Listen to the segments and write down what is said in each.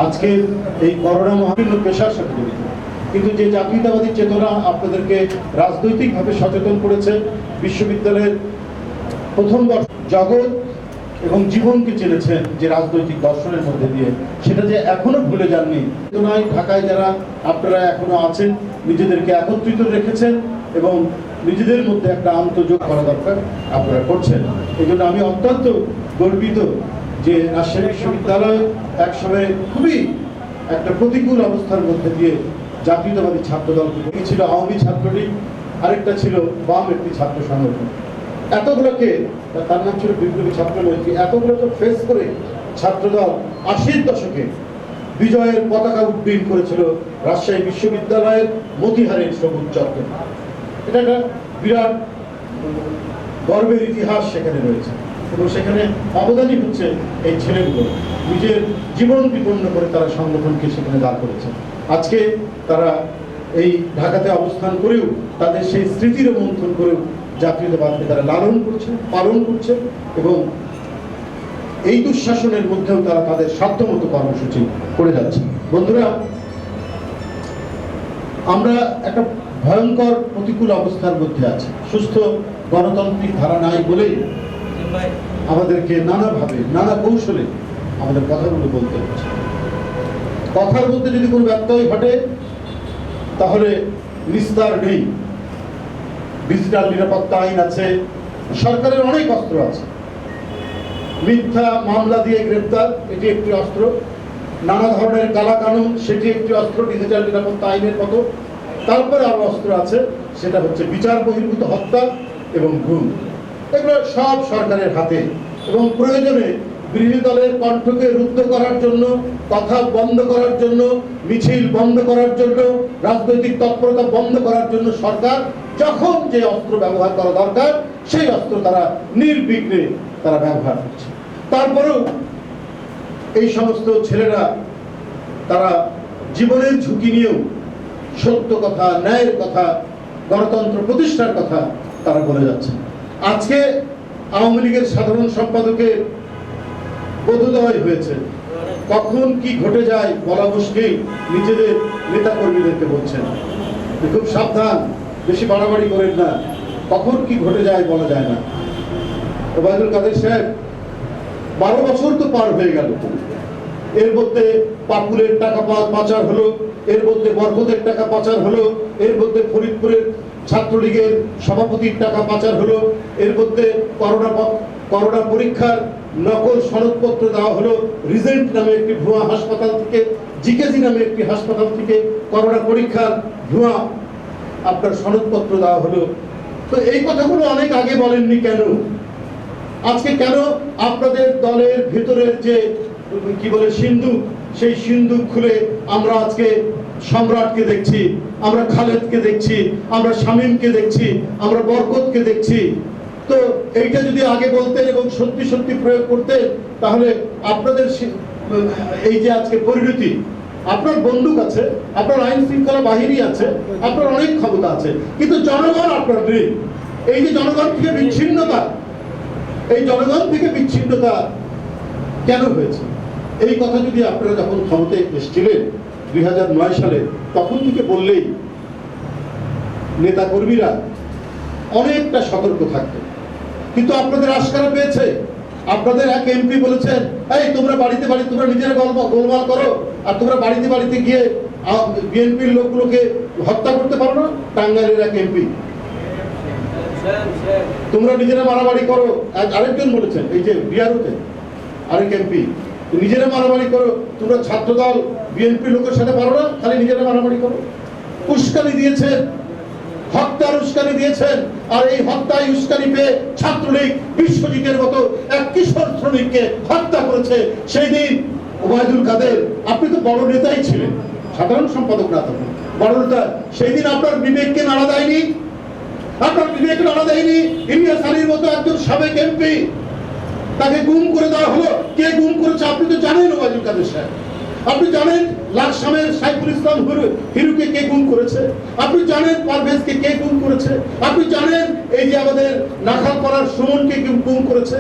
আজকে এই করোনা মহামারী পেশার সাথে জড়িত, কিন্তু যে জাতীয়তাবাদী চেতনা আপনাদেরকে রাজনৈতিকভাবে সচেতন করেছে, বিশ্ববিদ্যালয়ের প্রথম বর্ষ জগৎ এবং জীবনকে চেনেছেন যে রাজনৈতিক দর্শনের মধ্যে দিয়ে, সেটা যে এখনো ভুলে যাননি। চেতনায় ঢাকায় যারা আপনারা এখনো আছেন, নিজেদেরকে একত্রিত রেখেছেন এবং নিজেদের মধ্যে একটা আন্তঃযোগ করা দরকার, আপনারা করছেন। এই জন্য আমি অত্যন্ত গর্বিত যে রাজশাহী বিশ্ববিদ্যালয় একসময় খুবই একটা প্রতিকূল অবস্থার মধ্যে দিয়ে জাতীয়তাবাদী ছাত্রদল ছিল, আওয়ামী ছাত্রলীগ, আরেকটা ছিল বাম একটি ছাত্র সংগঠন, এতগুলোকে, তার নাম ছিল বিপ্লবী ছাত্রলীগ, এতগুলোকে ফেস করে ছাত্রদল 80-র দশকে বিজয়ের পতাকা উড্ডীন করেছিল রাজশাহী বিশ্ববিদ্যালয়ের মতিহারের সবুজ চত্বর। এটা একটা বিরাট গর্বের ইতিহাস সেখানে রয়েছে এবং সেখানে অবদানই হচ্ছে এই ছেলেগুলো নিজের জীবন বিপন্ন করে তারা সংগঠনকে সেখানে দাঁড় করেছে। আজকে তারা এই ঢাকাতে অবস্থান করেও তাদের সেই স্মৃতির মন্থন করেও জাতীয়তাবাদকে তারা লালন করছে, পালন করছে এবং এই দুঃশাসনের মধ্যেও তারা তাদের সাধ্যমতো কর্মসূচি করে যাচ্ছে। বন্ধুরা, আমরা একটা ভয়ঙ্কর প্রতিকূল অবস্থার মধ্যে আছি। সুস্থ গণতান্ত্রিক ধারা নাই বলেই আমাদেরকে নানাভাবে, নানা কৌশলে আমাদের কথাগুলো বলতে হচ্ছে। কথার মধ্যে যদি কোনো ব্যত্যয় ঘটে তাহলে নিস্তার নেই। ডিজিটাল নিরাপত্তা আইন আছে, সরকারের অনেক অস্ত্র আছে। মিথ্যা মামলা দিয়ে গ্রেপ্তার, এটি একটি অস্ত্র। নানা ধরনের কালাকানুন, সেটি একটি অস্ত্র ডিজিটাল নিরাপত্তা আইনের মতো। তারপরে আরো অস্ত্র আছে, সেটা হচ্ছে বিচার বহির্ভূত হত্যা এবং গুম। এগুলো সব সরকারের হাতে এবং প্রয়োজনে বিরোধী দলের কণ্ঠকে রুদ্ধ করার জন্য, কথা বন্ধ করার জন্য, মিছিল বন্ধ করার জন্য, রাজনৈতিক তৎপরতা বন্ধ করার জন্য সরকার যখন যে অস্ত্র ব্যবহার করা দরকার সেই অস্ত্র তারা নির্বিঘ্নে তারা ব্যবহার করছে। তারপরেও এই সমস্ত ছেলেরা তারা জীবনের ঝুঁকি নিয়েও সত্য কথা, ন্যায়ের কথা, গণতন্ত্র প্রতিষ্ঠার কথা তারা বলে যাচ্ছে। আজকে আওয়ামী লীগের সাধারণ সম্পাদকের বোধোদয় হয়েছে, কখন কি ঘটে যায় বলা মুশকিল। নিজেদের নেতা কর্মীদেরকে বলছেন খুব সাবধান, বেশি বাড়াবাড়ি করেন না, কখন কি ঘটে যায় বলা যায় না। ওবায়দুল কাদের সাহেব 12 বছর তো পার হয়ে গেল, এর মধ্যে পাপুলের টাকা পাচার হলো, এর মধ্যে বরকতের টাকা পাচার হলো, এর মধ্যে ফরিদপুরের ছাত্রলীগের সভাপতির টাকা পাচার হলো, এর মধ্যে করোনা পরীক্ষার নকল সনদপত্র দেওয়া হলো রিজেন্ট নামে একটি ভুয়া হাসপাতাল থেকে, জিকেজি নামে একটি হাসপাতাল থেকে করোনা পরীক্ষার ভুয়া আপনার সনদপত্র দেওয়া হলো। তো এই কথাগুলো অনেক আগে বলেননি কেন? আজকে কেন আপনাদের দলের ভিতরের যে কি বলে সিন্ধুক, সেই সিন্ধুক খুলে আমরা আজকে সম্রাটকে দেখছি, আমরা খালেদকে দেখছি, আমরা শামীমকে দেখছি, আমরা বরকতকে দেখছি। তো এইটা যদি আগে বলতেন এবং সত্যি সত্যি প্রয়োগ করতেন, তাহলে আপনাদের এই যে আজকে পরিণতি, আপনার বন্দুক আছে, আপনার আইন শৃঙ্খলা বাহিনী আছে, আপনার অনেক ক্ষমতা আছে, কিন্তু জনগণ আপনার নেই। এই যে জনগণ থেকে বিচ্ছিন্নতা, এই জনগণ থেকে বিচ্ছিন্নতা কেন হয়েছে? এই কথা যদি আপনারা যখন ক্ষমতায় এসেছিলেন 2009 সালে, তখন থেকে বললেই নেতা কর্মীরা অনেকটা সতর্ক থাকতেন। কিন্তু আপনাদের আশকারা পেয়েছে, আপনাদের এক এমপি বলেছেন, এই তোমরা বাড়িতে বাড়িতে তোমরা নিজেরা গোলমাল করো, আর তোমরা বাড়িতে বাড়িতে গিয়ে বিএনপির লোকগুলোকে হত্যা করতে পারো না। টাঙ্গাইলের এক এমপি, তোমরা নিজেরা মারামারি করো। আরেকজন বলেছেন, এই যে বিহারতে আরেক এমপি, নিজেরা মারামারি করো, তোমরা ছাত্রদল বিএনপি লোকের সাথে পারো না, খালি নিজেরা মারামারি করো। উস্কানি দিয়েছেন, হত্যার উস্কানি দিয়েছেন, আর এই হত্যায় উস্কানি পেয়ে ছাত্রলীগ বিশ্বজিতের মতো এক কিশোর শ্রমিককে হত্যা করেছে। সেই দিন ওবায়দুল কাদের, আপনি তো বড় নেতাই ছিলেন, সাধারণ সম্পাদক না তখন, বড় নেতা, সেই দিন আপনার বিবেককে নাড়া দেয়নি? আপনার বিবেক নাড়া দেয়নি? ইলিয়াস আলীর মতো একজন সাবেক এমপি, তাকে গুম করে দেওয়া হলো। কে গুম করেছে আপনি তো জানেন, ওবায়দুল কাদের সাহেব। আপনি জানেন লাকসামের সাইফুল ইসলাম হিরুকে কে গুম করেছে, আপনি জানেন পারভেজকে কে গুম করেছে, আপনি জানেন এই যে আমাদের নাখালপাড়ার সুমনকে গুম করেছে,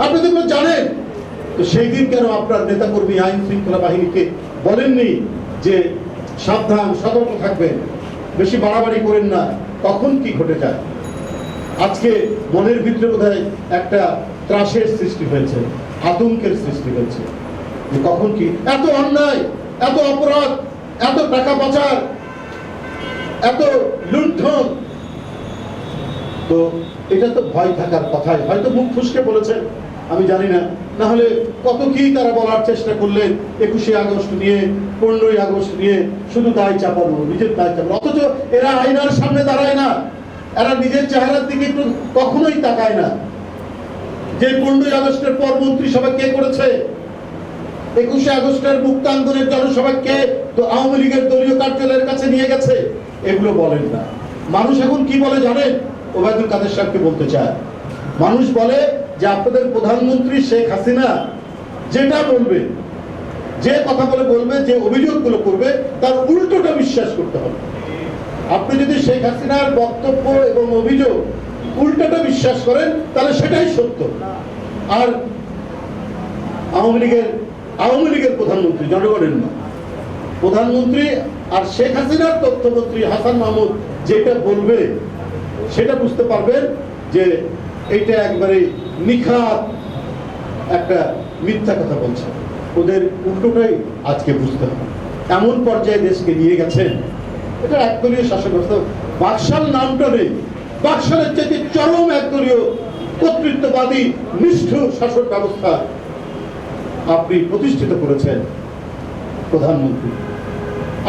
আপনি তো জানেন। তো সেই দিন কেন আপনার নেতাকর্মী আইন শৃঙ্খলা বাহিনীকে বলেননি যে সাবধান, সতর্ক থাকবেন, বেশি বাড়াবাড়ি করেন না? কখন কি ঘটে যায়? আজকে মনের ভিতরে বোধহয় একটা ত্রাসের সৃষ্টি হয়েছে, আতঙ্কের সৃষ্টি হয়েছে যে কখন কি এত অন্যায়, এত অপরাধ, এত টাকা পাচার, এত লুণ্ঠন। তো এটা তো ভয় থাকার কথাই, হয়তো মুখ ফুসকে বলেছেন, আমি জানি না, না হলে কত কি তারা বলার চেষ্টা করলেন 21শে আগস্ট নিয়ে, 15ই আগস্ট নিয়ে, শুধু দায় চাপানো, নিজের দায় চাপানো। অথচ এরা আয়নার সামনে দাঁড়ায় না, এরা নিজের চেহারার দিকে একটু কখনোই তাকায় না। যে 15ই আগস্টের পর মন্ত্রিসভা কে করেছে? 21শে আগস্টের মুক্তাঙ্গনের জনসভা কে তো আওয়ামী লীগের দলীয় কার্যালয়ের কাছে নিয়ে গেছে? এগুলো বলেন না। মানুষ এখন কি বলে জানেন? ওবায়দুল কাদের সাহেবকে বলতে চায়, মানুষ বলে যে আপনাদের প্রধানমন্ত্রী শেখ হাসিনা যেটা বলবে, যে কথা বলবে, যে অভিযোগগুলো করবে, তার উল্টোটা বিশ্বাস করতে হবে। আপনি যদি শেখ হাসিনার বক্তব্য এবং অভিযোগ উল্টোটা বিশ্বাস করেন, তাহলে সেটাই সত্য। আর আওয়ামী লীগের প্রধানমন্ত্রী, জনগণের না, প্রধানমন্ত্রী আর শেখ হাসিনার তথ্যমন্ত্রী হাসান মাহমুদ যেটা বলবে, সেটা বুঝতে পারবেন যে এইটা একবারে নিখাত একটা মিথ্যা কথা বলছে। ওদের উল্টোটাই আজকে বুঝতে হবে। এমন পর্যায়ে দেশকে নিয়ে গেছেন, এটা একদলীয় শাসন ব্যবস্থা। বাকশাল নামটা নেই, বাকশালের চাইতে চরম একদলীয় কর্তৃত্ববাদী নিষ্ঠুর শাসন ব্যবস্থা আপনি প্রতিষ্ঠিত করেছেন প্রধানমন্ত্রী।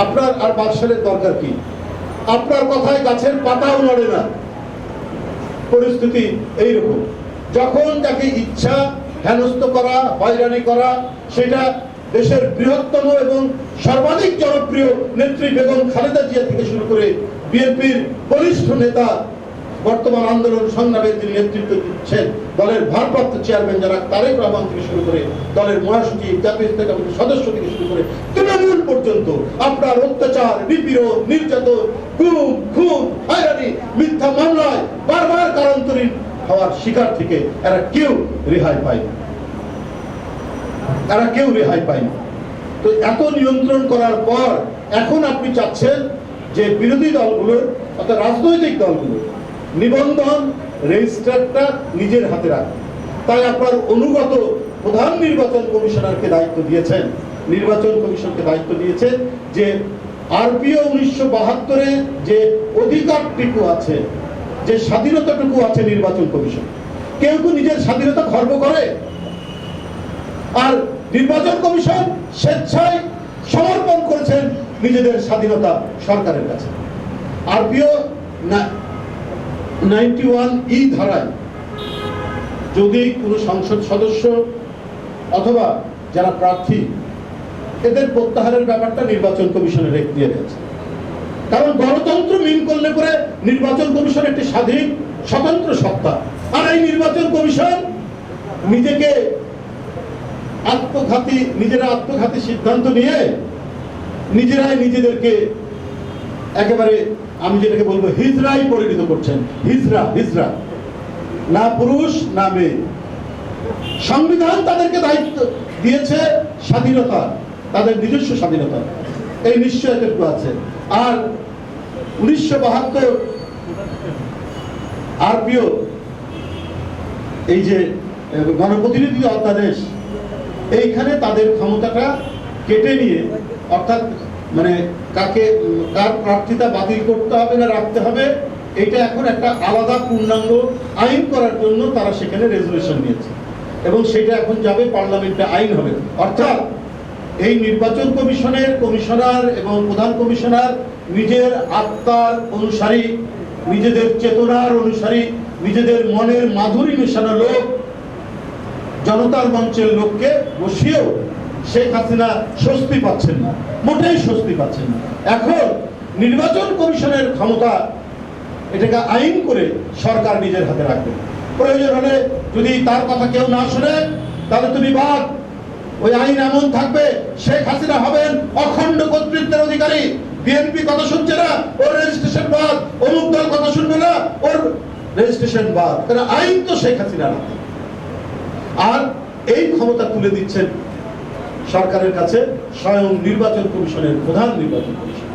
আপনার আর বাকশালের দরকার কি? আপনার কথায় গাছের পাতাও নড়ে না। পরিস্থিতি এইরকম, যখন যাকে ইচ্ছা হেনস্থ করা, হয়রানি করা, সেটা দেশের বৃহত্তম এবং সর্বাধিক জনপ্রিয় নেত্রী বেগম খালেদা জিয়া থেকে শুরু করে বিএনপির বলিষ্ঠ নেতা, বর্তমান আন্দোলন সংগ্রামের যিনি নেতৃত্ব দিচ্ছেন, দলের ভারপ্রাপ্ত চেয়ারম্যান যারা তারেক রহমান থেকে শুরু করে, দলের মহাসচিব, জাতীয় স্থায়ী কমিটির সদস্য থেকে শুরু করে তৃণমূল পর্যন্ত আপনার অত্যাচার, নিপীড়ন, নির্যাতন, গুম, খুন, হয়রানি, মিথ্যা মামলায় বারবার কারান্তরীণ হওয়ার শিকার থেকে এরা কেউ রেহাই পায় না। তো এত নিয়ন্ত্রণ করার পর এখন আপনি চাচ্ছেন যে বিরোধী দলগুলোর অর্থাৎ রাজনৈতিক দলগুলোর নিবন্ধন রেজিস্টারটা নিজের হাতে রাখবে। তাই আপনার অনুগত প্রধান নির্বাচন কমিশনারকে দায়িত্ব দিয়েছেন, নির্বাচন কমিশনকে দায়িত্ব দিয়েছেন যে আরপিও 1972-এ যে অধিকারটুকু আছে, যে স্বাধীনতাটুকু আছে নির্বাচন কমিশন, কেউ নিজের স্বাধীনতা খর্ব করে? আর নির্বাচন কমিশন স্বেচ্ছায় সমর্পণ করেছেন নিজেদের স্বাধীনতা সরকারের কাছে। আরপিও 91E ধারায় যদি কোনো সংসদ সদস্য অথবা যারা প্রার্থী, এদের প্রত্যাহারের ব্যাপারটা নির্বাচন কমিশনের এখতিয়ারে আছে। কারণ গণতন্ত্র মিন করলে পরে নির্বাচন কমিশন একটি স্বাধীন স্বতন্ত্র সত্তা। আর এই নির্বাচন কমিশন নিজেরা আত্মঘাতী সিদ্ধান্ত নিয়ে নিজেরাই নিজেদেরকে একেবারে, আমি যেটাকে বলবো, হিজড়াই পরিণত করছেন। হিজড়া, না পুরুষ না মেয়ে। সংবিধান তাদেরকে দায়িত্ব দিয়েছে স্বাধীনতা, তাদের নিজস্ব স্বাধীনতা, এই নিশ্চয়তা আছে। আর 1972 আরপিও এই যে গণপ্রতিনিধি অধ্যাদেশ, এইখানে তাদের ক্ষমতাটা কেটে নিয়ে, অর্থাৎ মানে কার প্রার্থিতা বাতিল করতে হবে না রাখতে হবে, এটা এখন একটা আলাদা পূর্ণাঙ্গ আইন করার জন্য তারা সেখানে রেজুলেশন নিয়েছে এবং সেটা এখন যাবে পার্লামেন্টে, আইন হবে। অর্থাৎ এই নির্বাচন কমিশনের কমিশনার এবং প্রধান কমিশনার নিজের আত্মার অনুসারী, নিজেদের চেতনার অনুসারী, নিজেদের মনের মাধুরী মেশানো লোক, জনতার মঞ্চের লোককে বসিয়েও শেখ হাসিনা স্বস্তি পাচ্ছেন না, মোটেই স্বস্তি পাচ্ছেন না। এখন নির্বাচন কমিশনের ক্ষমতা, এটাকে আইন করে সরকার নিজের হাতে রাখবে। প্রয়োজন হলে যদি তার কথা কেউ না শুনে, তাহলে তুমি বাদ, ওই আইন এমন থাকবে, শেখ হাসিনা হবেন অখণ্ড কর্তৃত্বের অধিকারী। বিএনপি কথা শুনছে না, ওর রেজিস্ট্রেশন বাদ, অমুক দল কথা শুনবে না, ওর রেজিস্ট্রেশন বাদ। কারণ আইন তো শেখ হাসিনা না। আর এই ক্ষমতা তুলে দিচ্ছেন সরকারের কাছে স্বয়ং নির্বাচন কমিশনের প্রধান নির্বাচন কমিশন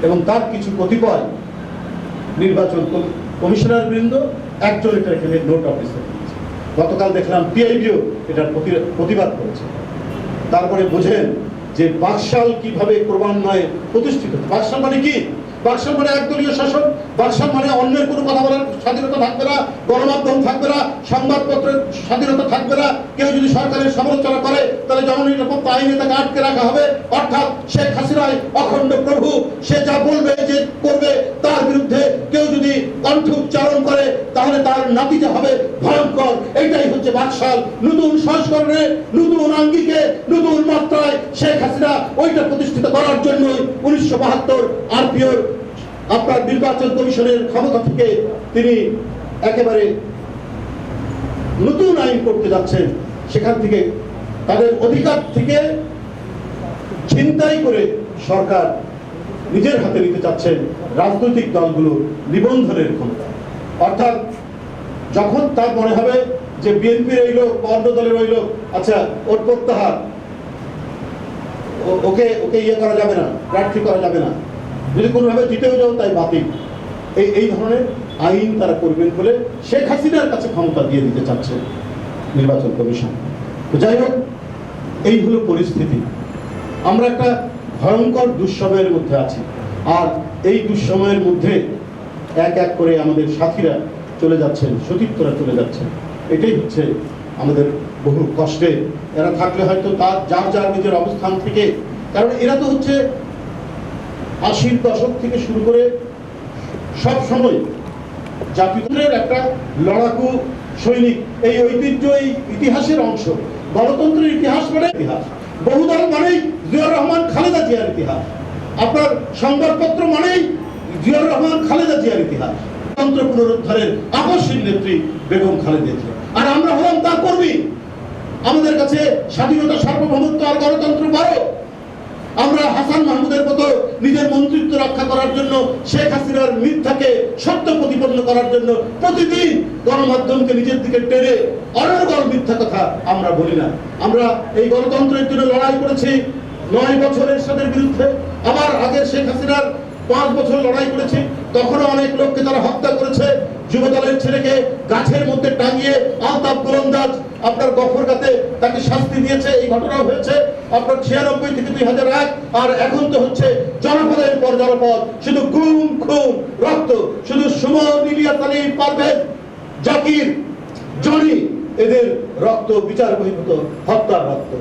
এবং তার কিছু কতিপয় নির্বাচন কমিশনার বৃন্দ একজন এটা এখানে নোট অফিসে দিয়েছে। গতকাল দেখলাম টিআইবিও এটার প্রতিবাদ করেছে। তারপরে বোঝেন যে বাকশাল কিভাবে ক্রমান্বয়ে প্রতিষ্ঠিত। বাকশাল মানে কি? বাকশাল মানে একদলীয় শাসন। বাকশাল মানে অন্যের কোনো কথা বলার স্বাধীনতা থাকবে না, গণমাধ্যম থাকবে না, সংবাদপত্রের স্বাধীনতা থাকবে না। কেউ যদি সরকারের সমালোচনা করে তাহলে জননিরাপত্তা আইনে তাকে আটকে রাখা হবে। অর্থাৎ শেখ হাসিনাই অখণ্ড প্রভু, সে যা বলবে যে করবে, তার বিরুদ্ধে কেউ যদি কণ্ঠ উচ্চারণ করে তাহলে তার নাতিজা হবে ভয়ঙ্কর। এইটাই হচ্ছে বাকশাল। নতুন সংস্করণে, নতুন আঙ্গিকে, নতুন মাত্রায় শেখ হাসিনা ওইটা প্রতিষ্ঠিত করার জন্যই 1972 আরপিওর আপনার নির্বাচন কমিশনের ক্ষমতা থেকে তিনি একেবারে নতুন আইন করতে যাচ্ছেন। সেখান থেকে তাদের অধিকার থেকে ছিনতাই করে সরকার নিজের হাতে নিতে চাচ্ছেন রাজনৈতিক দলগুলো নিবন্ধনের ক্ষমতা। অর্থাৎ যখন তার মনে হবে যে বিএনপির এই লোক, অন্য দলের ওই লোক, আচ্ছা ওর প্রত্যাহার, ওকে ইয়ে করা যাবে না, প্রার্থী করা যাবে না, যদি কোনোভাবে জিতেও যাও তাই বাতিল, এই ধরনের আইন তারা করবেন বলে শেখ হাসিনার কাছে ক্ষমতা দিয়ে দিতে চাচ্ছে নির্বাচন কমিশন। তো যাই হোক, এই হলো পরিস্থিতি। আমরা একটা ভয়ঙ্কর দুঃসময়ের মধ্যে আছি। আর এই দুঃসময়ের মধ্যে এক এক করে আমাদের সাথীরা চলে যাচ্ছেন, সতীর্থরা চলে যাচ্ছেন। এটাই হচ্ছে আমাদের বহু কষ্টে। এরা থাকলে হয়তো তার যার যার নিজের অবস্থান থেকে, কারণ এরা তো হচ্ছে 80-র দশক থেকে শুরু করে সব সময় জাতির একটা লড়াকু সৈনিক। এই ঐতিহ্য, এই ইতিহাসের অংশ। গণতন্ত্রের ইতিহাস মানে ইতিহাস, বহুদল মানেই জিয়াউর রহমান খালেদা জিয়ার ইতিহাস, আপনার সংবাদপত্র মানেই জিয়াউর রহমান খালেদা জিয়ার ইতিহাস, তন্ত্র পুনরুদ্ধারের আপসহীন নেত্রী বেগম খালেদা জিয়া। আর আমরা হলাম তার কর্মী। আমাদের কাছে স্বাধীনতা, সার্বভৌমত্ব আর গণতন্ত্র বড়। আমরা হাসান মাহমুদের মতো নিজের মন্ত্রিত্ব রক্ষা করার জন্য, শেখ হাসিনার মিথ্যাকে সত্য প্রতিপন্ন করার জন্য প্রতিদিন গণমাধ্যমকে নিজের দিকে টেনে অনর্গল মিথ্যা কথা আমরা বলি না। আমরা এই গণতন্ত্রের জন্য লড়াই করেছি 9 বছর এরশাদের বিরুদ্ধে। আবার আগের শেখ হাসিনার 5 বছর লড়াই করেছি। তখনও অনেক লোককে তারা হত্যা করেছে। যুবদলের ছেলেকে গাছের মধ্যে টাঙিয়ে আলতাফ গোলন্দাজ আপনার গফরগাতে তাকে শাস্তি দিয়েছে। এই ঘটনাও হয়েছে আপনার 96 থেকে 2001। আর এখন তো হচ্ছে জনপদের পর জনপদ, শুধু গুম, খুন, রক্ত। শুধু সুমন, ইলিয়াস আলী, পারভেজ, জাকির, জনি, এদের রক্ত, বিচার বহির্ভূত হত্যার রক্ত,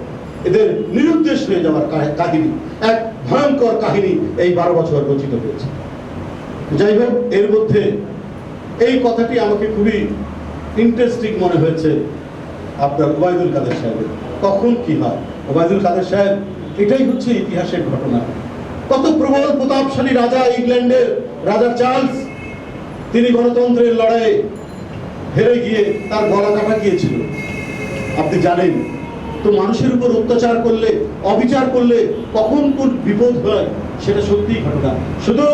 এদের নিরুদ্দেশ হয়ে যাওয়ার কাহিনী, এক ভয়ঙ্কর কাহিনী এই 12 বছর রচিত হয়েছে। যাই হোক, এর মধ্যে এই কথাটি আমাকে খুবই ইন্টারেস্টিং মনে হয়েছে আপনার ওবায়দুল কাদের সাহেবের। কখন কি হয় ওবায়দুল কাদের সাহেব, এটাই হচ্ছে ইতিহাসের ঘটনা। কত প্রবল প্রতাপশালী রাজা, ইংল্যান্ডের রাজা চার্লস, তিনি গণতন্ত্রের লড়াইয়ে হেরে গিয়ে তার গলা কাটা গিয়েছিল, আপনি জানেন। তো মানুষের উপর অত্যাচার করলে, অবিচার করলে কখন কোন বিপদ হয় সেটা সত্যিই ঘটনা। শুধু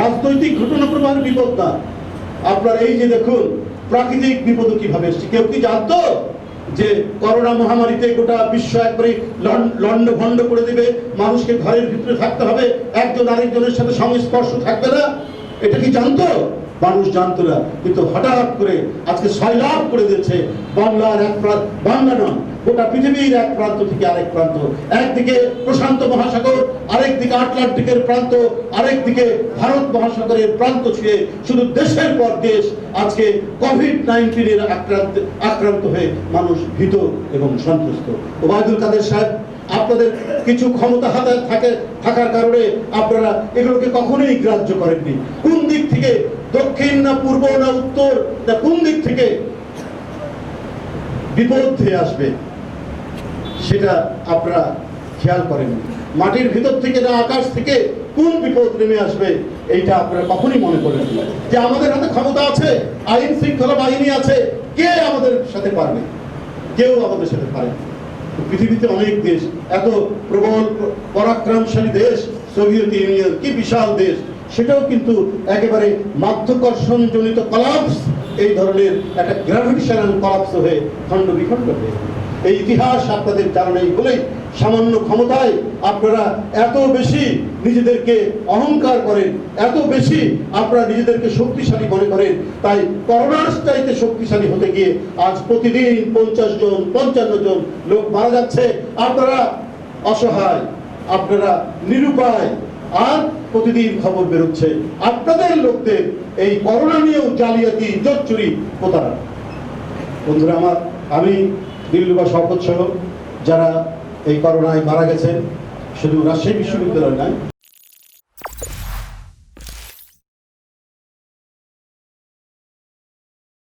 রাজনৈতিক ঘটনা প্রবাহের বিপদ না, আপনার এই যে দেখুন প্রাকৃতিক বিপদ কিভাবে এসছে। কেউ কি জানতো যে করোনা মহামারীতে গোটা বিশ্ব একবারে লন্ডভন্ড করে দিবে, মানুষকে ঘরের ভিতরে থাকতে হবে, একজন আরেকজনের সাথে সংস্পর্শ থাকবে না? এটা কি জানতো? মানুষ জানতো না। কিন্তু হঠাৎ করে আজকে 6 লাখ করে দিয়েছে বাংলার এক প্রান্ত, বাংলা নয় গোটা পৃথিবীর এক প্রান্ত থেকে আরেক প্রান্ত। একদিকে প্রশান্ত মহাসাগর, আরেকদিকে আটলান্টিকের প্রান্ত, আরেকদিকে ভারত মহাসাগরের প্রান্ত ছুঁয়ে শুধু দেশের পর দেশ আজকে কোভিড-19 আক্রান্ত হয়ে মানুষ ভীত এবং সন্ত্রস্ত। ওবায়দুল কাদের সাহেব, আপনাদের কিছু ক্ষমতা হাতে থাকার কারণে আপনারা এগুলোকে কখনোই গ্রাহ্য করেননি। কোন দিক থেকে, দক্ষিণ না পূর্ব না উত্তর না কোন দিক থেকে বিপদ ধেয়ে আসবে সেটা আপনারা খেয়াল করেননি। মাটির ভিতর থেকে না আকাশ থেকে কোন বিপদ নেমে আসবে এইটা আপনারা কখনই মনে করেন না। যে আমাদের হাতে ক্ষমতা আছে, আইন শৃঙ্খলা বাহিনী আছে, কে আমাদের সাথে পারবে? কেউ আমাদের সাথে পারে না। পৃথিবীতে অনেক দেশ, এত প্রবল পরাক্রমশালী দেশ, সোভিয়েত ইউনিয়ন কি বিশাল দেশ, সেটাও কিন্তু একেবারে মাধ্যাকর্ষণ জনিত কলাপস, এই ধরনের একটা গ্র্যাভিটেশনাল কলাপস হয়ে খণ্ড বিখণ্ড হয়ে। এই ইতিহাস আপনাদের জানা নেই বলেই সামান্য ক্ষমতায় আপনারা এত বেশি নিজেদেরকে অহংকার করেন, এত বেশি আপনারা নিজেদেরকে শক্তিশালী মনে করেন। তাই করোনার চাইতে শক্তিশালী হতে গিয়ে আজ প্রতিদিন 50 জন 55 জন লোক মারা যাচ্ছে। আপনারা অসহায়, আপনারা নিরুপায়, আর প্রতিদিন খবর বেরোচ্ছে আপনাদের লোকদের এই করোনা নিয়েও জালিয়াতি, জোচ্চুরি, প্রতারণা। বন্ধুরা আমার, আমি দিল্লুবা শওকত সহ যারা এই করোনায় মারা গেছেন, শুধু রাজশাহী বিশ্ববিদ্যালয় নয়,